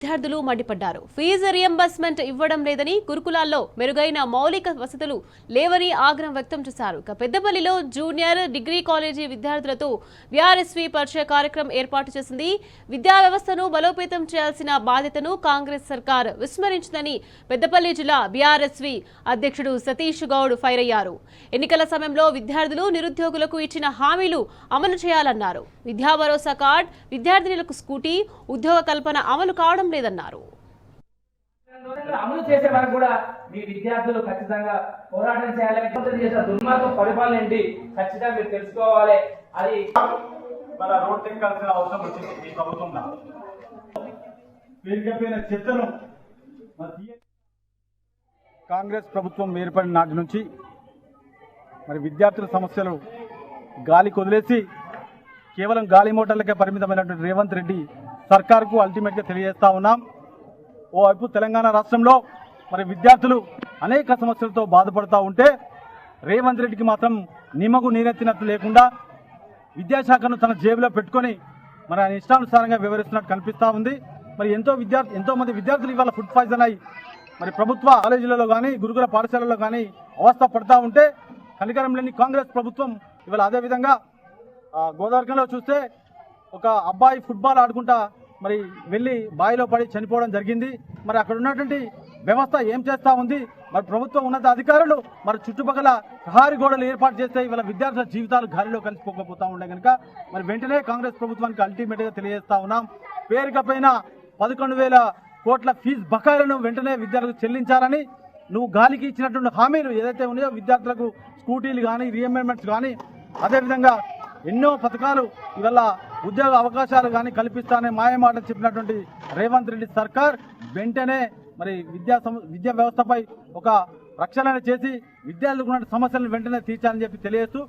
విద్యార్థులు మండిపడ్డారు. Fee reimbursement ఇవ్వడం లేదని, గురుకులాల్లో మెరుగైన మౌలిక వసతులు లేవని ఆగ్రహం వ్యక్తం చేశారు. పెద్దపల్లిలో జూనియర్ డిగ్రీ కాలేజీ విద్యార్థులతో బీఆర్ఎస్వీ పరిచయ కార్యక్రమం ఏర్పాటు చేసింది. విద్యా వ్యవస్థను బలోపేతం చేయాల్సిన బాధ్యతను కాంగ్రెస్ సర్కార్ విస్మరించిందని పెద్దపల్లి జిల్లా బీఆర్ఎస్వీ అధ్యక్షుడు సతీష్ గౌడ్ ఫైర్ అయ్యారు. ఎన్నికల సమయంలో విద్యార్థులు నిరుద్యోగులకు ఇచ్చిన హామీలు అమలు చేయాలన్నారు. విద్యా భరోసా కార్డ్, విద్యార్థినులకు స్కూటీ, ఉద్యోగ కల్పన అమలు కావడం లేదన్నారు. అమలు చేసే వరకు కూడా మీ విద్యార్థులు ఖచ్చితంగా పోరాటం చేయాలి. చేసిన దుర్మార్గం పరిపాలన ఏంటి ఖచ్చితంగా మీరు తెలుసుకోవాలి. అది మన రోడ్ ఎక్కాల్సిన అవసరం వచ్చింది ఈ ప్రభుత్వంలో. పేరుకపోయిన చెత్తను కాంగ్రెస్ ప్రభుత్వం ఏర్పడిన నాటి నుంచి మరి విద్యార్థుల సమస్యలు గాలి కొదిలేసి కేవలం గాలి మోటార్లకే పరిమితమైనటువంటి రేవంత్ రెడ్డి సర్కార్కు అల్టిమేట్గా తెలియజేస్తా ఉన్నాం. ఓవైపు తెలంగాణ రాష్ట్రంలో మరి విద్యార్థులు అనేక సమస్యలతో బాధపడుతూ ఉంటే రేవంత్ రెడ్డికి మాత్రం నిమ్మకు నీరెత్తినట్టు లేకుండా విద్యాశాఖను తన జేబులో పెట్టుకొని మరి ఆయన ఇష్టానుసారంగా వివరిస్తున్నట్టు కనిపిస్తూ ఉంది. మరి ఎంతో మంది విద్యార్థులు ఇవాళ ఫుడ్ పాయిజన్ అయ్యి మరి ప్రభుత్వ కాలేజీలలో కానీ గురుకుల పాఠశాలలో కానీ అవస్థ పడుతూ ఉంటే కనికరం లేని కాంగ్రెస్ ప్రభుత్వం ఇవాళ అదేవిధంగా గోదావరిలో చూస్తే ఒక అబ్బాయి ఫుట్బాల్ ఆడుకుంటా మరి వెళ్ళి బావిలో పడి చనిపోవడం జరిగింది. మరి అక్కడ ఉన్నటువంటి వ్యవస్థ ఏం చేస్తూ ఉంది? మరి ప్రభుత్వ ఉన్నత అధికారులు మరి చుట్టుపక్కల ప్రహారీ గోడలు ఏర్పాటు చేస్తే ఇవాళ విద్యార్థుల జీవితాలు గాలిలో కలిసిపోకపోతూ ఉండే కనుక మరి వెంటనే కాంగ్రెస్ ప్రభుత్వానికి అల్టిమేట్గా తెలియజేస్తా ఉన్నాం. పేరుకపోయిన 11,000 కోట్ల ఫీజు బకాయిలను వెంటనే విద్యార్థులకు చెల్లించాలని, నువ్వు గాలికి ఇచ్చినటువంటి హామీలు ఏదైతే ఉన్నాయో విద్యార్థులకు స్కూటీలు కానీ రీఎంబర్స్మెంట్స్ కానీ అదేవిధంగా ఎన్నో పథకాలు ఇవాళ ఉద్యోగ అవకాశాలు కానీ కల్పిస్తానని మాయమాట చెప్పినటువంటి రేవంత్ రెడ్డి సర్కార్ వెంటనే మరి విద్యా వ్యవస్థపై ఒక రక్షణ చేసి విద్యార్థులకు ఉన్న సమస్యలను వెంటనే తీర్చాలని చెప్పి తెలియజేస్తూ